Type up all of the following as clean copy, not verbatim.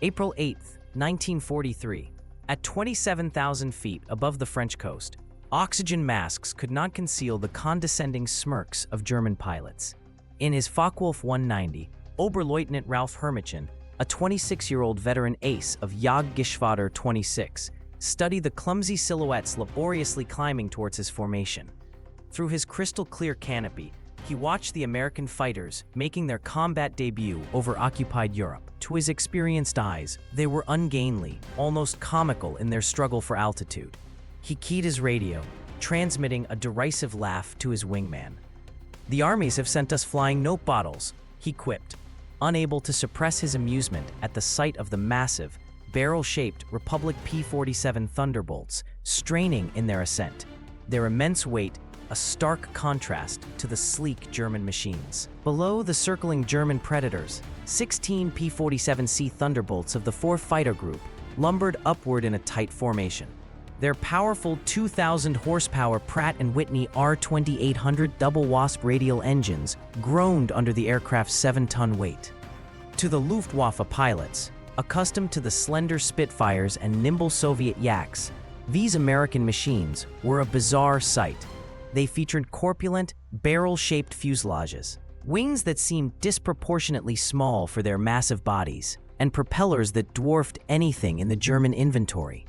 April 8, 1943. At 27,000 feet above the French coast, oxygen masks could not conceal the condescending smirks of German pilots. In his Focke-Wulf 190, Oberleutnant Ralph Hermichen, a 26-year-old veteran ace of Jagdgeschwader 26, studied the clumsy silhouettes laboriously climbing towards his formation. Through his crystal-clear canopy, he watched the American fighters making their combat debut over occupied Europe. To his experienced eyes, they were ungainly, almost comical in their struggle for altitude. He keyed his radio, transmitting a derisive laugh to his wingman. "The armies have sent us flying note bottles," he quipped, unable to suppress his amusement at the sight of the massive, barrel-shaped Republic P-47 Thunderbolts straining in their ascent, their immense weight a stark contrast to the sleek German machines. Below the circling German Predators, 16 P-47C Thunderbolts of the 4 Fighter Group lumbered upward in a tight formation. Their powerful 2,000 horsepower Pratt & Whitney R2800 double Wasp radial engines groaned under the aircraft's 7-ton weight. To the Luftwaffe pilots, accustomed to the slender Spitfires and nimble Soviet Yaks, these American machines were a bizarre sight. They featured corpulent, barrel-shaped fuselages, wings that seemed disproportionately small for their massive bodies, and propellers that dwarfed anything in the German inventory.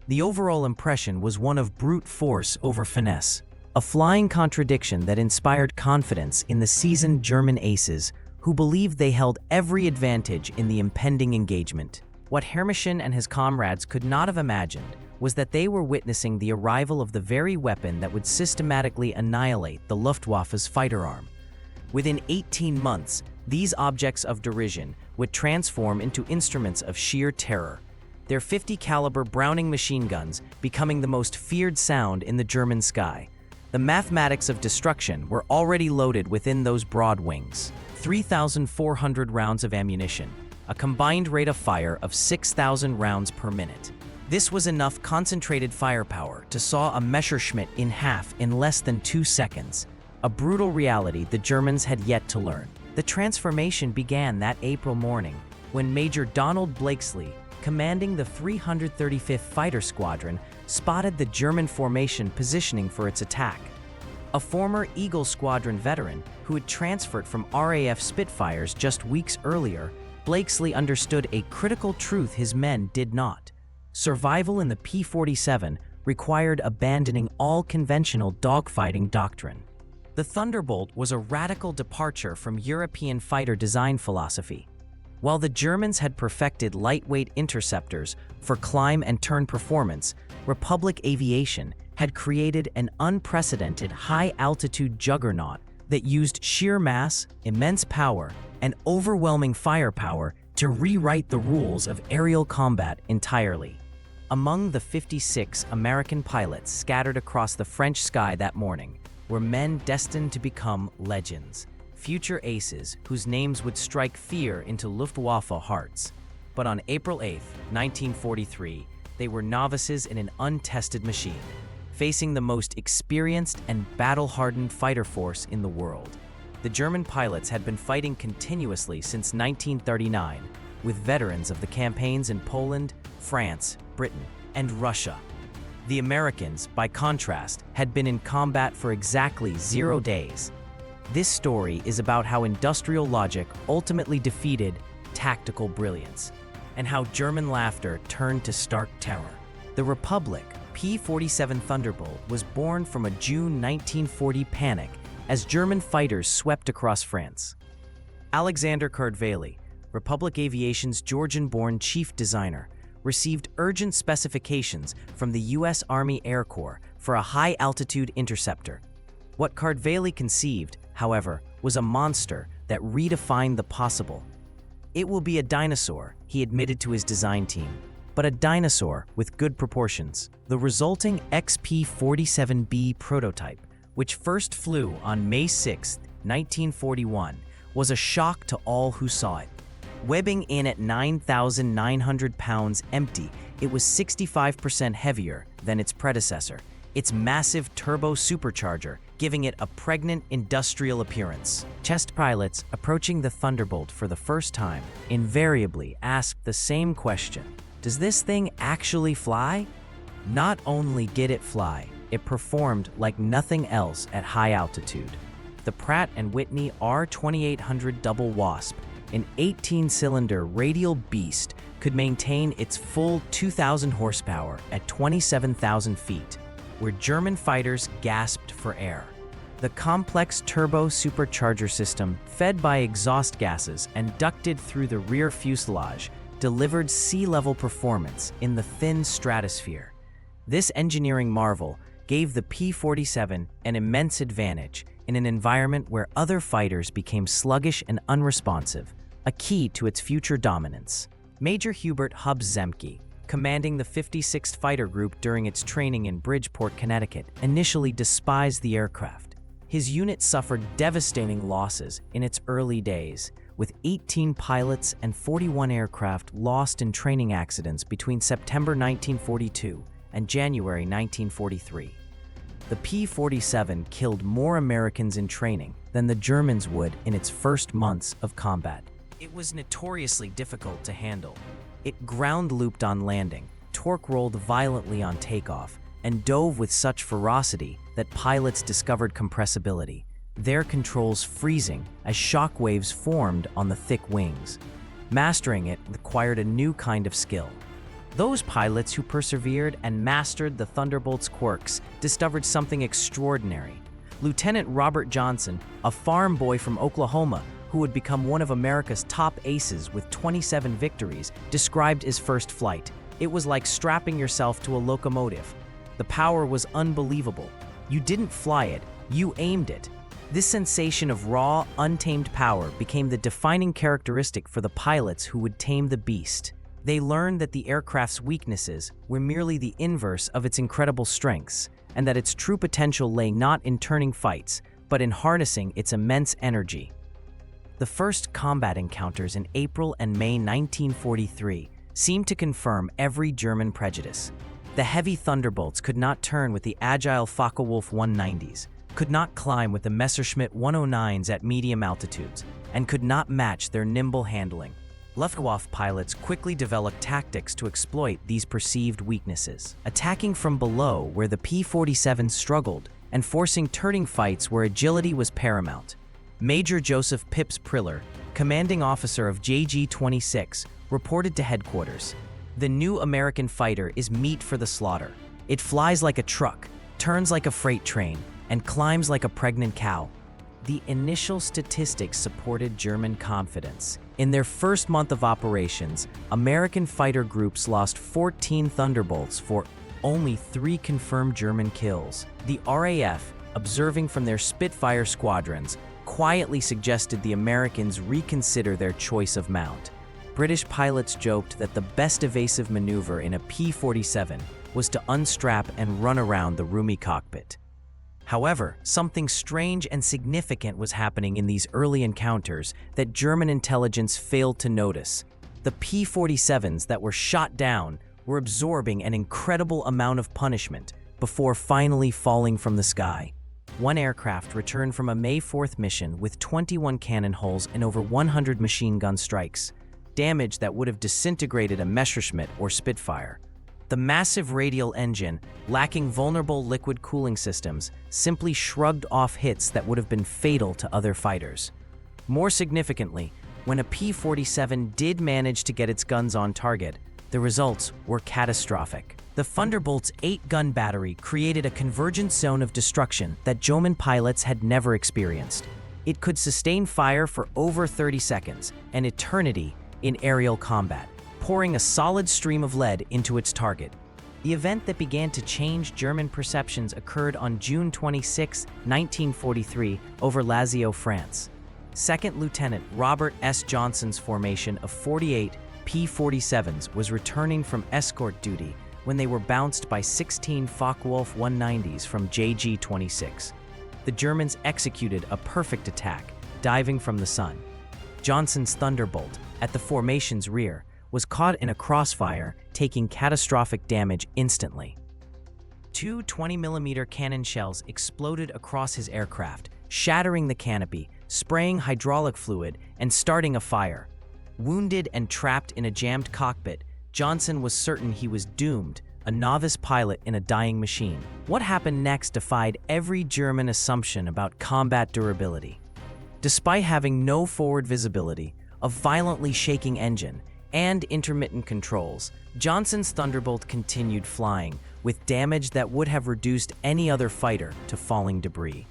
The overall impression was one of brute force over finesse, a flying contradiction that inspired confidence in the seasoned German aces who believed they held every advantage in the impending engagement. What Hermichen and his comrades could not have imagined was that they were witnessing the arrival of the very weapon that would systematically annihilate the Luftwaffe's fighter arm. Within 18 months, these objects of derision would transform into instruments of sheer terror, their 50-caliber Browning machine guns becoming the most feared sound in the German sky. The mathematics of destruction were already loaded within those broad wings. 3,400 rounds of ammunition, a combined rate of fire of 6,000 rounds per minute. This was enough concentrated firepower to saw a Messerschmitt in half in less than 2 seconds, a brutal reality the Germans had yet to learn. The transformation began that April morning when Major Donald Blakesley, commanding the 335th Fighter Squadron, spotted the German formation positioning for its attack. A former Eagle Squadron veteran who had transferred from RAF Spitfires just weeks earlier, Blakesley understood a critical truth his men did not. Survival in the P-47 required abandoning all conventional dogfighting doctrine. The Thunderbolt was a radical departure from European fighter design philosophy. While the Germans had perfected lightweight interceptors for climb and turn performance, Republic Aviation had created an unprecedented high-altitude juggernaut that used sheer mass, immense power, and overwhelming firepower to rewrite the rules of aerial combat entirely. Among the 56 American pilots scattered across the French sky that morning were men destined to become legends, future aces whose names would strike fear into Luftwaffe hearts. But on April 8, 1943, they were novices in an untested machine, facing the most experienced and battle-hardened fighter force in the world. The German pilots had been fighting continuously since 1939, with veterans of the campaigns in Poland, France, Britain, and Russia. The Americans, by contrast, had been in combat for exactly 0 days. This story is about how industrial logic ultimately defeated tactical brilliance, and how German laughter turned to stark terror. The Republic P-47 Thunderbolt was born from a June 1940 panic as German fighters swept across France. Alexander Kardvali, Republic Aviation's Georgian-born chief designer, received urgent specifications from the U.S. Army Air Corps for a high-altitude interceptor. What Kardvali conceived, however, was a monster that redefined the possible. "It will be a dinosaur," he admitted to his design team, but a dinosaur with good proportions. The resulting XP-47B prototype, which first flew on May 6, 1941, was a shock to all who saw it. Webbing in at 9,900 pounds empty, it was 65% heavier than its predecessor. Its massive turbo supercharger giving it a pregnant industrial appearance. Test pilots approaching the Thunderbolt for the first time invariably ask the same question: does this thing actually fly? Not only did it fly, it performed like nothing else at high altitude. The Pratt & Whitney R2800 Double Wasp, an 18-cylinder radial beast, could maintain its full 2,000 horsepower at 27,000 feet, where German fighters gasped for air. The complex turbo supercharger system, fed by exhaust gases and ducted through the rear fuselage, delivered sea-level performance in the thin stratosphere. This engineering marvel gave the P-47 an immense advantage in an environment where other fighters became sluggish and unresponsive, a key to its future dominance. Major Hubert Hubbs Zemke, commanding the 56th Fighter Group during its training in Bridgeport, Connecticut, initially despised the aircraft. His unit suffered devastating losses in its early days, with 18 pilots and 41 aircraft lost in training accidents between September 1942 and January 1943. The P-47 killed more Americans in training than the Germans would in its first months of combat. It was notoriously difficult to handle. It ground-looped on landing, torque-rolled violently on takeoff, and dove with such ferocity that pilots discovered compressibility, their controls freezing as shock waves formed on the thick wings. Mastering it required a new kind of skill. Those pilots who persevered and mastered the Thunderbolt's quirks discovered something extraordinary. Lieutenant Robert Johnson, a farm boy from Oklahoma who would become one of America's top aces with 27 victories, described his first flight. It was like strapping yourself to a locomotive. The power was unbelievable. You didn't fly it, you aimed it. This sensation of raw, untamed power became the defining characteristic for the pilots who would tame the beast. They learned that the aircraft's weaknesses were merely the inverse of its incredible strengths, and that its true potential lay not in turning fights, but in harnessing its immense energy. The first combat encounters in April and May 1943 seemed to confirm every German prejudice. The heavy Thunderbolts could not turn with the agile Focke-Wulf 190s, could not climb with the Messerschmitt 109s at medium altitudes, and could not match their nimble handling. Luftwaffe pilots quickly developed tactics to exploit these perceived weaknesses, attacking from below where the P-47 struggled and forcing turning fights where agility was paramount. Major Joseph Pips Priller, commanding officer of JG-26, reported to headquarters, "The new American fighter is meat for the slaughter. It flies like a truck, turns like a freight train, and climbs like a pregnant cow." The initial statistics supported German confidence. In their first month of operations, American fighter groups lost 14 Thunderbolts for only 3 confirmed German kills. The RAF, observing from their Spitfire squadrons, quietly suggested the Americans reconsider their choice of mount. British pilots joked that the best evasive maneuver in a P-47 was to unstrap and run around the roomy cockpit. However, something strange and significant was happening in these early encounters that German intelligence failed to notice. The P-47s that were shot down were absorbing an incredible amount of punishment before finally falling from the sky. One aircraft returned from a May 4th mission with 21 cannon holes and over 100 machine gun strikes, damage that would have disintegrated a Messerschmitt or Spitfire. The massive radial engine, lacking vulnerable liquid cooling systems, simply shrugged off hits that would have been fatal to other fighters. More significantly, when a P-47 did manage to get its guns on target, the results were catastrophic. The Thunderbolt's 8-gun battery created a convergent zone of destruction that German pilots had never experienced. It could sustain fire for over 30 seconds, an eternity in aerial combat, pouring a solid stream of lead into its target. The event that began to change German perceptions occurred on June 26, 1943, over Lazio, France. Second Lieutenant Robert S. Johnson's formation of 48 P-47s was returning from escort duty when they were bounced by 16 Focke-Wulf 190s from JG-26. The Germans executed a perfect attack, diving from the sun. Johnson's Thunderbolt, at the formation's rear, was caught in a crossfire, taking catastrophic damage instantly. Two 20mm cannon shells exploded across his aircraft, shattering the canopy, spraying hydraulic fluid, and starting a fire. Wounded and trapped in a jammed cockpit, Johnson was certain he was doomed, a novice pilot in a dying machine. What happened next defied every German assumption about combat durability. Despite having no forward visibility, a violently shaking engine, and intermittent controls, Johnson's Thunderbolt continued flying, with damage that would have reduced any other fighter to falling debris.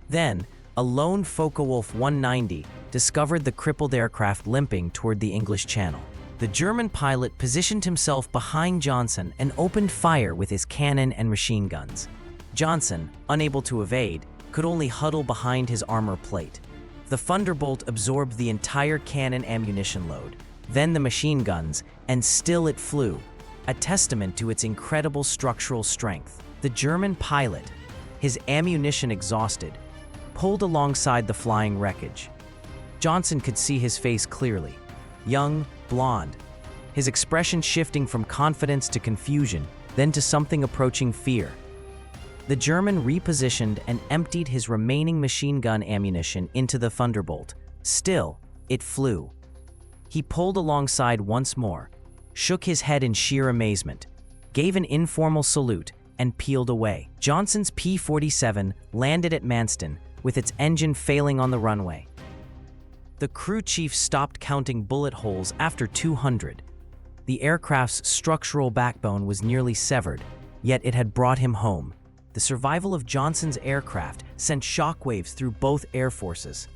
Then, a lone Focke-Wulf 190 discovered the crippled aircraft limping toward the English Channel. The German pilot positioned himself behind Johnson and opened fire with his cannon and machine guns. Johnson, unable to evade, could only huddle behind his armor plate. The Thunderbolt absorbed the entire cannon ammunition load, then the machine guns, and still it flew, a testament to its incredible structural strength. The German pilot, his ammunition exhausted, pulled alongside the flying wreckage. Johnson could see his face clearly. Young, blonde, his expression shifting from confidence to confusion, then to something approaching fear. The German repositioned and emptied his remaining machine gun ammunition into the Thunderbolt. Still, it flew. He pulled alongside once more, shook his head in sheer amazement, gave an informal salute, and peeled away. Johnson's P-47 landed at Manston, with its engine failing on the runway. The crew chief stopped counting bullet holes after 200. The aircraft's structural backbone was nearly severed, yet it had brought him home. The survival of Johnson's aircraft sent shockwaves through both air forces.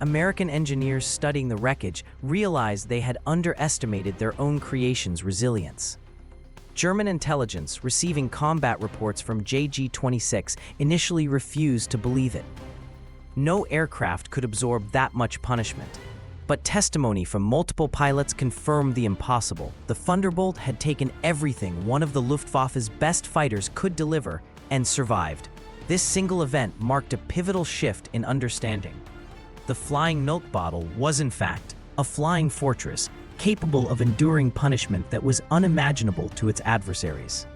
American engineers studying the wreckage realized they had underestimated their own creation's resilience. German intelligence, receiving combat reports from JG-26, initially refused to believe it. No aircraft could absorb that much punishment. But testimony from multiple pilots confirmed the impossible. The Thunderbolt had taken everything one of the Luftwaffe's best fighters could deliver and survived. This single event marked a pivotal shift in understanding. The flying milk bottle was, in fact, a flying fortress, capable of enduring punishment that was unimaginable to its adversaries.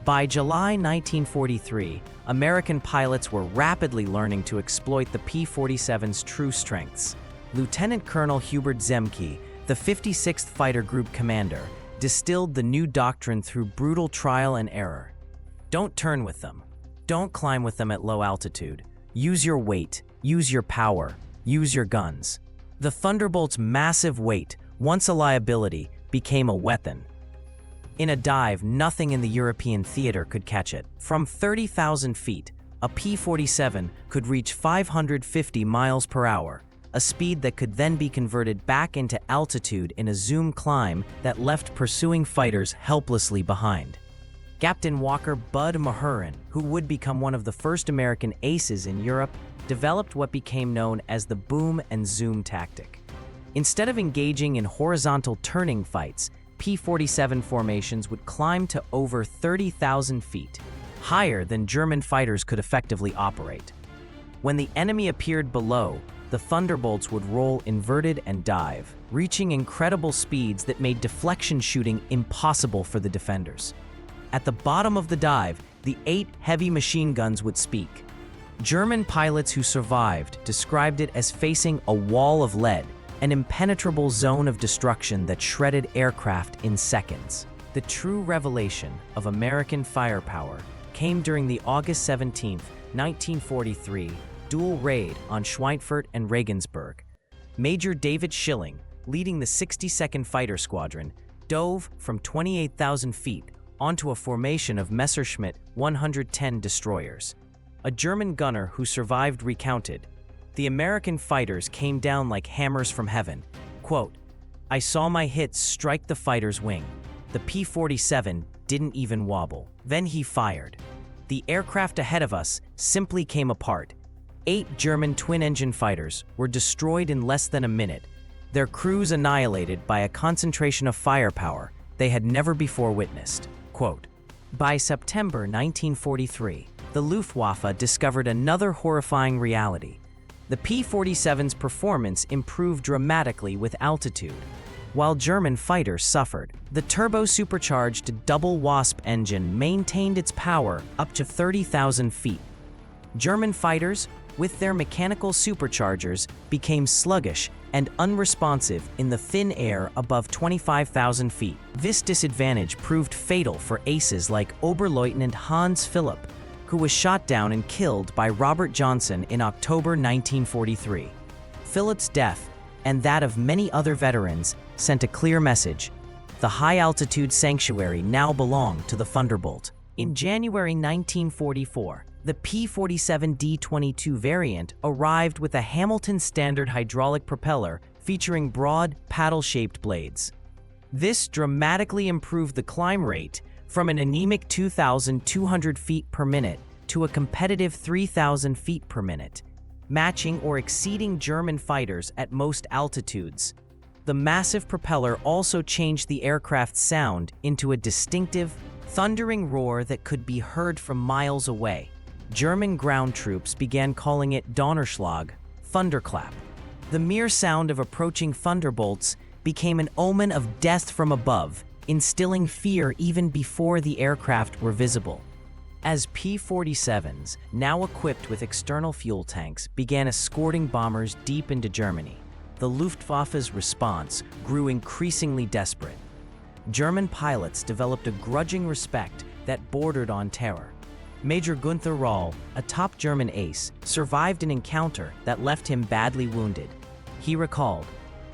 By July 1943, American pilots were rapidly learning to exploit the P-47's true strengths. Lieutenant Colonel Hubert Zemke, the 56th Fighter Group commander, distilled the new doctrine through brutal trial and error. Don't turn with them. Don't climb with them at low altitude. Use your weight, use your power, use your guns. The Thunderbolt's massive weight, once a liability, became a weapon. In a dive, nothing in the European theater could catch it. From 30,000 feet, a P-47 could reach 550 miles per hour, a speed that could then be converted back into altitude in a zoom climb that left pursuing fighters helplessly behind. Captain Walker Bud Mahurin, who would become one of the first American aces in Europe, developed what became known as the boom and zoom tactic. Instead of engaging in horizontal turning fights, P-47 formations would climb to over 30,000 feet, higher than German fighters could effectively operate. When the enemy appeared below, the Thunderbolts would roll inverted and dive, reaching incredible speeds that made deflection shooting impossible for the defenders. At the bottom of the dive, the 8 heavy machine guns would speak. German pilots who survived described it as facing a wall of lead, an impenetrable zone of destruction that shredded aircraft in seconds. The true revelation of American firepower came during the August 17, 1943, dual raid on Schweinfurt and Regensburg. Major David Schilling, leading the 62nd Fighter Squadron, dove from 28,000 feet onto a formation of Messerschmitt 110 destroyers. A German gunner who survived recounted, "The American fighters came down like hammers from heaven. Quote, I saw my hits strike the fighter's wing. The P-47 didn't even wobble. Then he fired. The aircraft ahead of us simply came apart. 8 German twin-engine fighters were destroyed in less than a minute, their crews annihilated by a concentration of firepower they had never before witnessed." Quote, by September 1943, the Luftwaffe discovered another horrifying reality. The P-47's performance improved dramatically with altitude. while German fighters suffered. The turbo-supercharged double Wasp engine maintained its power up to 30,000 feet. German fighters, with their mechanical superchargers, became sluggish and unresponsive in the thin air above 25,000 feet. This disadvantage proved fatal for aces like Oberleutnant Hans Philipp, who was shot down and killed by Robert Johnson in October 1943. Philipp's death, and that of many other veterans, sent a clear message. The high-altitude sanctuary now belonged to the Thunderbolt. In January 1944, the P-47 D-22 variant arrived with a Hamilton standard hydraulic propeller featuring broad, paddle-shaped blades. This dramatically improved the climb rate from an anemic 2,200 feet per minute to a competitive 3,000 feet per minute, matching or exceeding German fighters at most altitudes. The massive propeller also changed the aircraft's sound into a distinctive, thundering roar that could be heard from miles away. German ground troops began calling it Donnerschlag, thunderclap. The mere sound of approaching thunderbolts became an omen of death from above, instilling fear even before the aircraft were visible. As P-47s, now equipped with external fuel tanks, began escorting bombers deep into Germany, the Luftwaffe's response grew increasingly desperate. German pilots developed a grudging respect that bordered on terror. Major Gunther Rall, a top German ace, survived an encounter that left him badly wounded. He recalled,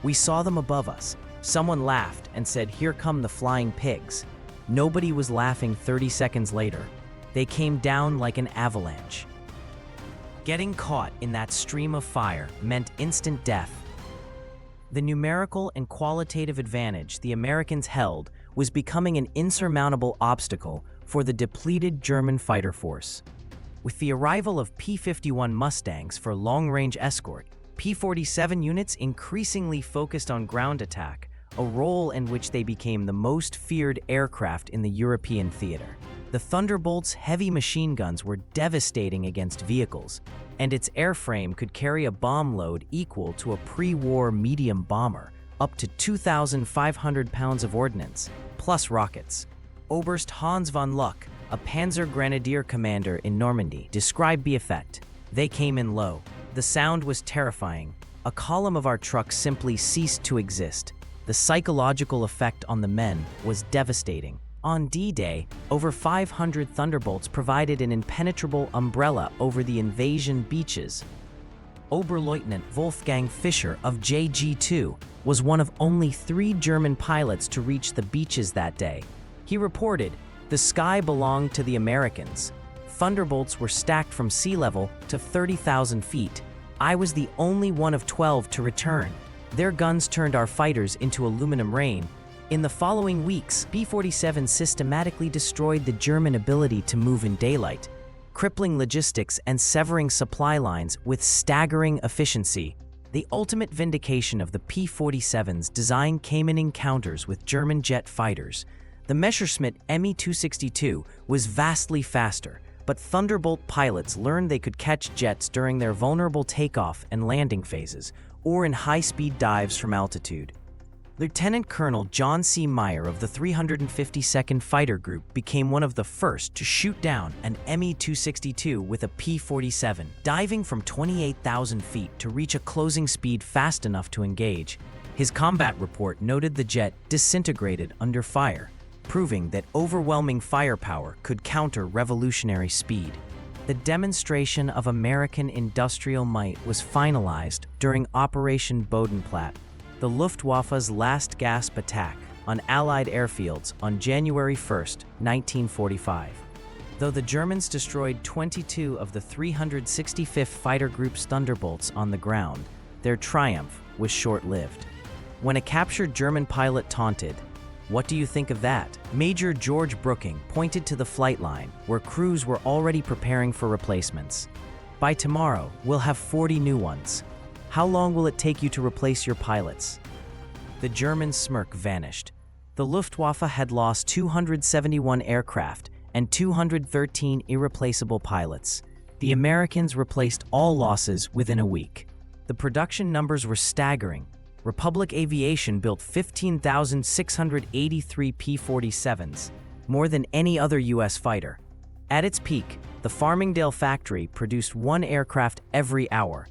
"We saw them above us. Someone laughed and said, 'Here come the flying pigs.' Nobody was laughing 30 seconds later. They came down like an avalanche." Getting caught in that stream of fire meant instant death. The numerical and qualitative advantage the Americans held was becoming an insurmountable obstacle for the depleted German fighter force. With the arrival of P-51 Mustangs for long-range escort, P-47 units increasingly focused on ground attack, a role in which they became the most feared aircraft in the European theater. The Thunderbolt's heavy machine guns were devastating against vehicles, and its airframe could carry a bomb load equal to a pre-war medium bomber, up to 2,500 pounds of ordnance, plus rockets. Oberst Hans von Luck, a Panzer Grenadier commander in Normandy, described the effect. "They came in low. The sound was terrifying. A column of our trucks simply ceased to exist. The psychological effect on the men was devastating." On D-Day, over 500 Thunderbolts provided an impenetrable umbrella over the invasion beaches. Oberleutnant Wolfgang Fischer of JG-2 was one of only 3 German pilots to reach the beaches that day. He reported, "The sky belonged to the Americans. Thunderbolts were stacked from sea level to 30,000 feet. I was the only one of 12 to return. Their guns turned our fighters into aluminum rain." In the following weeks, P-47 systematically destroyed the German ability to move in daylight, crippling logistics and severing supply lines with staggering efficiency. The ultimate vindication of the P-47's design came in encounters with German jet fighters. The Messerschmitt Me-262 was vastly faster, but Thunderbolt pilots learned they could catch jets during their vulnerable takeoff and landing phases, or in high-speed dives from altitude. Lieutenant Colonel John C. Meyer of the 352nd Fighter Group became one of the first to shoot down an Me-262 with a P-47, diving from 28,000 feet to reach a closing speed fast enough to engage. His combat report noted the jet disintegrated under fire, proving that overwhelming firepower could counter revolutionary speed. The demonstration of American industrial might was finalized during Operation Bodenplatte, the Luftwaffe's last gasp attack on Allied airfields on January 1, 1945. Though the Germans destroyed 22 of the 365th Fighter Group's Thunderbolts on the ground, their triumph was short-lived. When a captured German pilot taunted, "What do you think of that?" Major George Brooking pointed to the flight line, where crews were already preparing for replacements. "By tomorrow, we'll have 40 new ones. How long will it take you to replace your pilots?" The German smirk vanished. The Luftwaffe had lost 271 aircraft and 213 irreplaceable pilots. The Americans replaced all losses within a week. The production numbers were staggering, Republic Aviation built 15,683 P-47s, more than any other U.S. fighter. At its peak, the Farmingdale factory produced one aircraft every hour.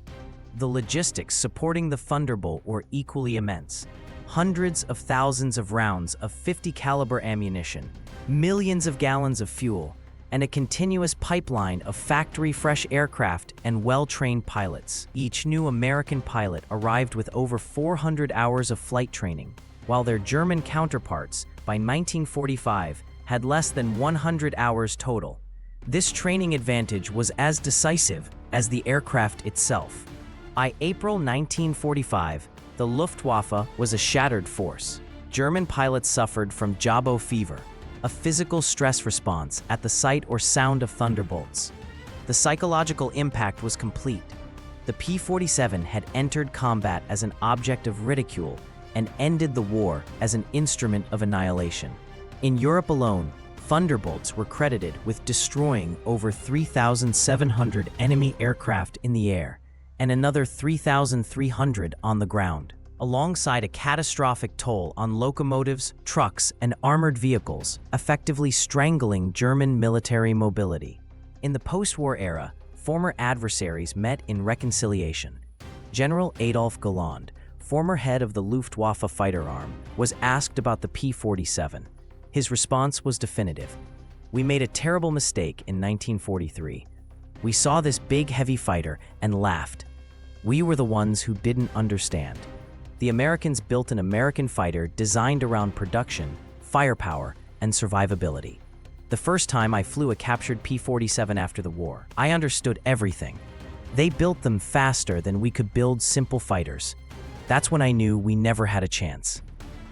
The logistics supporting the Thunderbolt were equally immense. Hundreds of thousands of rounds of .50 caliber ammunition, millions of gallons of fuel, and a continuous pipeline of factory-fresh aircraft and well-trained pilots. Each new American pilot arrived with over 400 hours of flight training, while their German counterparts, by 1945, had less than 100 hours total. This training advantage was as decisive as the aircraft itself. By April 1945, the Luftwaffe was a shattered force. German pilots suffered from jabo fever, a physical stress response at the sight or sound of thunderbolts. The psychological impact was complete. The P-47 had entered combat as an object of ridicule and ended the war as an instrument of annihilation. In Europe alone, Thunderbolts were credited with destroying over 3,700 enemy aircraft in the air and another 3,300 on the ground, alongside a catastrophic toll on locomotives, trucks, and armored vehicles, effectively strangling German military mobility. In the post-war era, former adversaries met in reconciliation. General Adolf Galland, former head of the Luftwaffe fighter arm, was asked about the P-47. His response was definitive. "We made a terrible mistake in 1943. We saw this big, heavy fighter and laughed. We were the ones who didn't understand. The Americans built an American fighter designed around production, firepower, and survivability. The first time I flew a captured P-47 after the war, I understood everything. They built them faster than we could build simple fighters. That's when I knew we never had a chance."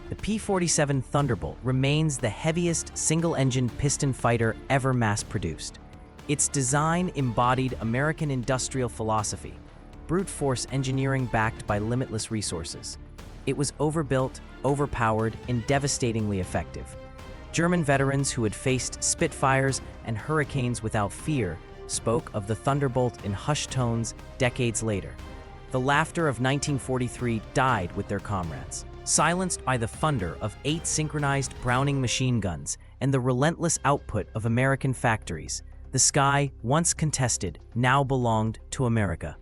The P-47 Thunderbolt remains the heaviest single-engine piston fighter ever mass-produced. Its design embodied American industrial philosophy, brute force engineering backed by limitless resources. It was overbuilt, overpowered, and devastatingly effective. German veterans who had faced Spitfires and Hurricanes without fear spoke of the Thunderbolt in hushed tones decades later. The laughter of 1943 died with their comrades, silenced by the thunder of 8 synchronized Browning machine guns and the relentless output of American factories. The sky, once contested, now belonged to America.